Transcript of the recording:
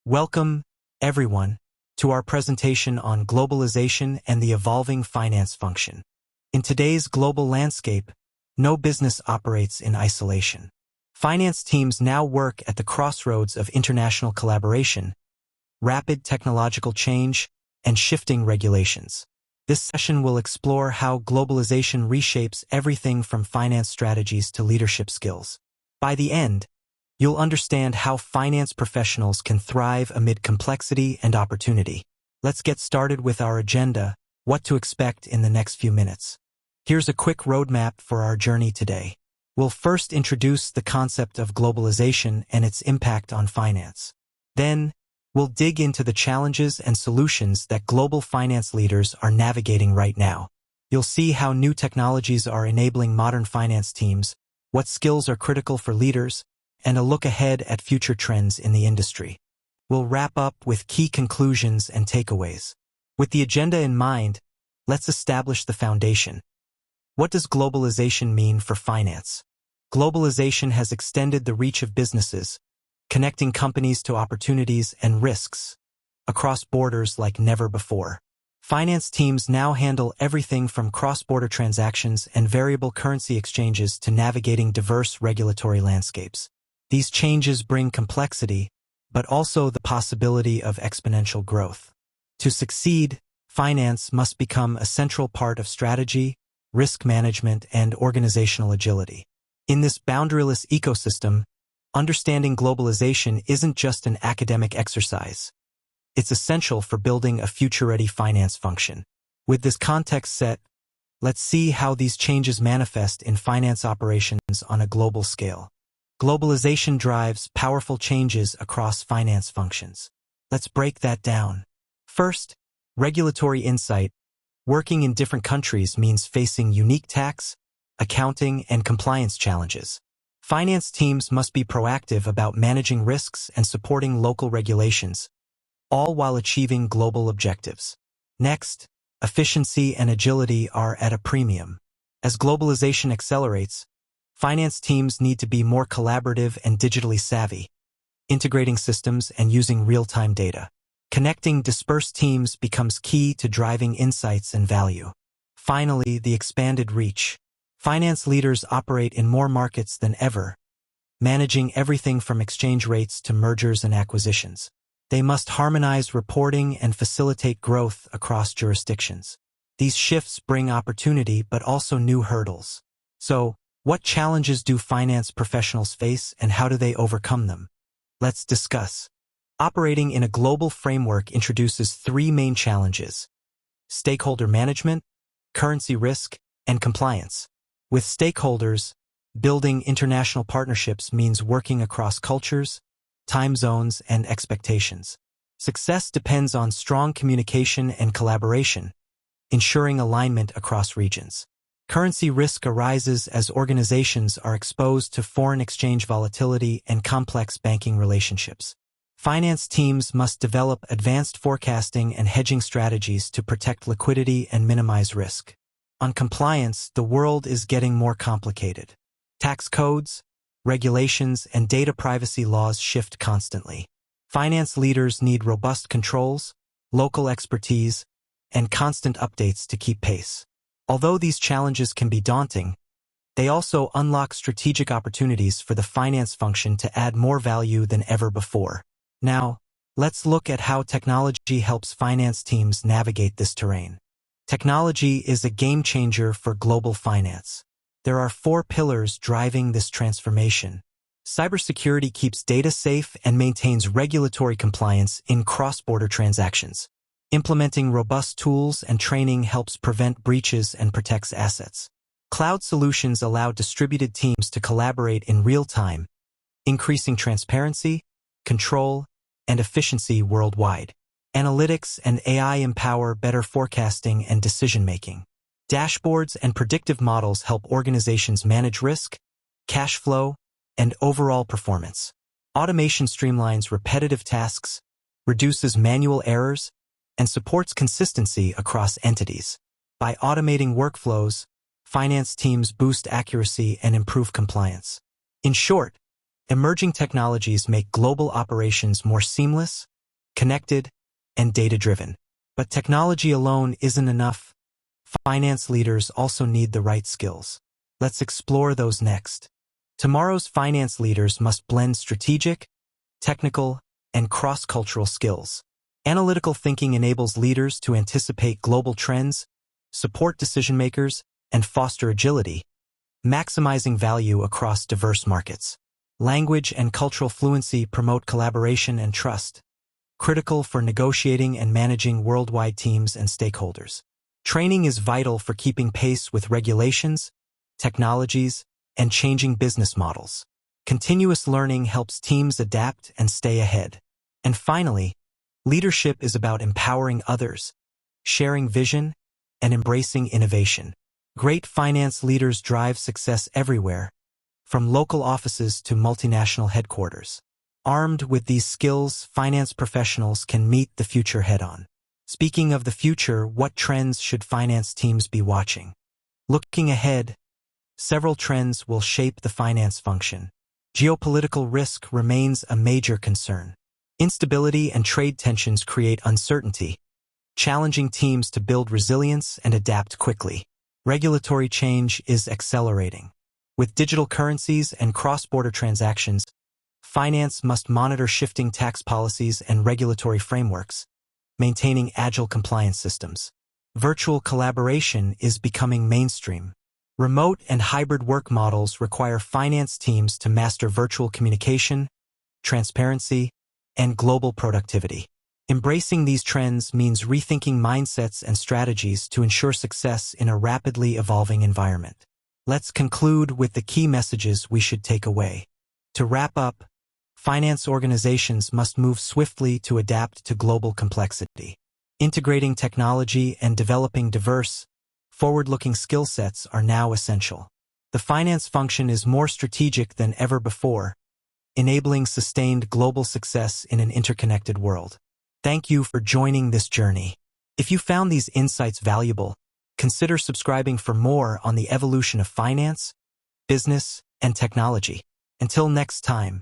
Welcome, everyone, to our presentation on globalization and the evolving finance function. In today's global landscape, no business operates in isolation. Finance teams now work at the crossroads of international collaboration, rapid technological change, and shifting regulations. This session will explore how globalization reshapes everything from finance strategies to leadership skills. By the end, you'll understand how finance professionals can thrive amid complexity and opportunity. Let's get started with our agenda, what to expect in the next few minutes. Here's a quick roadmap for our journey today. We'll first introduce the concept of globalization and its impact on finance. Then, we'll dig into the challenges and solutions that global finance leaders are navigating right now. You'll see how new technologies are enabling modern finance teams, what skills are critical for leaders, and a look ahead at future trends in the industry. We'll wrap up with key conclusions and takeaways. With the agenda in mind, let's establish the foundation. What does globalization mean for finance? Globalization has extended the reach of businesses, connecting companies to opportunities and risks across borders like never before. Finance teams now handle everything from cross-border transactions and variable currency exchanges to navigating diverse regulatory landscapes. These changes bring complexity, but also the possibility of exponential growth. To succeed, finance must become a central part of strategy, risk management, and organizational agility. In this boundaryless ecosystem, understanding globalization isn't just an academic exercise. It's essential for building a future-ready finance function. With this context set, let's see how these changes manifest in finance operations on a global scale. Globalization drives powerful changes across finance functions. Let's break that down. First, regulatory insight. Working in different countries means facing unique tax, accounting, and compliance challenges. Finance teams must be proactive about managing risks and supporting local regulations, all while achieving global objectives. Next, efficiency and agility are at a premium. As globalization accelerates, finance teams need to be more collaborative and digitally savvy, integrating systems and using real-time data. Connecting dispersed teams becomes key to driving insights and value. Finally, the expanded reach. Finance leaders operate in more markets than ever, managing everything from exchange rates to mergers and acquisitions. They must harmonize reporting and facilitate growth across jurisdictions. These shifts bring opportunity but also new hurdles. So, what challenges do finance professionals face and how do they overcome them? Let's discuss. Operating in a global framework introduces three main challenges: stakeholder management, currency risk, and compliance. With stakeholders, building international partnerships means working across cultures, time zones, and expectations. Success depends on strong communication and collaboration, ensuring alignment across regions. Currency risk arises as organizations are exposed to foreign exchange volatility and complex banking relationships. Finance teams must develop advanced forecasting and hedging strategies to protect liquidity and minimize risk. On compliance, the world is getting more complicated. Tax codes, regulations, and data privacy laws shift constantly. Finance leaders need robust controls, local expertise, and constant updates to keep pace. Although these challenges can be daunting, they also unlock strategic opportunities for the finance function to add more value than ever before. Now, let's look at how technology helps finance teams navigate this terrain. Technology is a game changer for global finance. There are four pillars driving this transformation. Cybersecurity keeps data safe and maintains regulatory compliance in cross-border transactions. Implementing robust tools and training helps prevent breaches and protects assets. Cloud solutions allow distributed teams to collaborate in real time, increasing transparency, control, and efficiency worldwide. Analytics and AI empower better forecasting and decision-making. Dashboards and predictive models help organizations manage risk, cash flow, and overall performance. Automation streamlines repetitive tasks, reduces manual errors, and supports consistency across entities. By automating workflows, finance teams boost accuracy and improve compliance. In short, emerging technologies make global operations more seamless, connected, and data-driven. But technology alone isn't enough. Finance leaders also need the right skills. Let's explore those next. Tomorrow's finance leaders must blend strategic, technical, and cross-cultural skills. Analytical thinking enables leaders to anticipate global trends, support decision-makers, and foster agility, maximizing value across diverse markets. Language and cultural fluency promote collaboration and trust, critical for negotiating and managing worldwide teams and stakeholders. Training is vital for keeping pace with regulations, technologies, and changing business models. Continuous learning helps teams adapt and stay ahead. And finally, leadership is about empowering others, sharing vision, and embracing innovation. Great finance leaders drive success everywhere, from local offices to multinational headquarters. Armed with these skills, finance professionals can meet the future head-on. Speaking of the future, what trends should finance teams be watching? Looking ahead, several trends will shape the finance function. Geopolitical risk remains a major concern. Instability and trade tensions create uncertainty, challenging teams to build resilience and adapt quickly. Regulatory change is accelerating. With digital currencies and cross-border transactions, finance must monitor shifting tax policies and regulatory frameworks, maintaining agile compliance systems. Virtual collaboration is becoming mainstream. Remote and hybrid work models require finance teams to master virtual communication, transparency, and global productivity. Embracing these trends means rethinking mindsets and strategies to ensure success in a rapidly evolving environment. Let's conclude with the key messages we should take away. To wrap up, finance organizations must move swiftly to adapt to global complexity. Integrating technology and developing diverse, forward-looking skill sets are now essential. The finance function is more strategic than ever before, enabling sustained global success in an interconnected world. Thank you for joining this journey. If you found these insights valuable, consider subscribing for more on the evolution of finance, business, and technology. Until next time.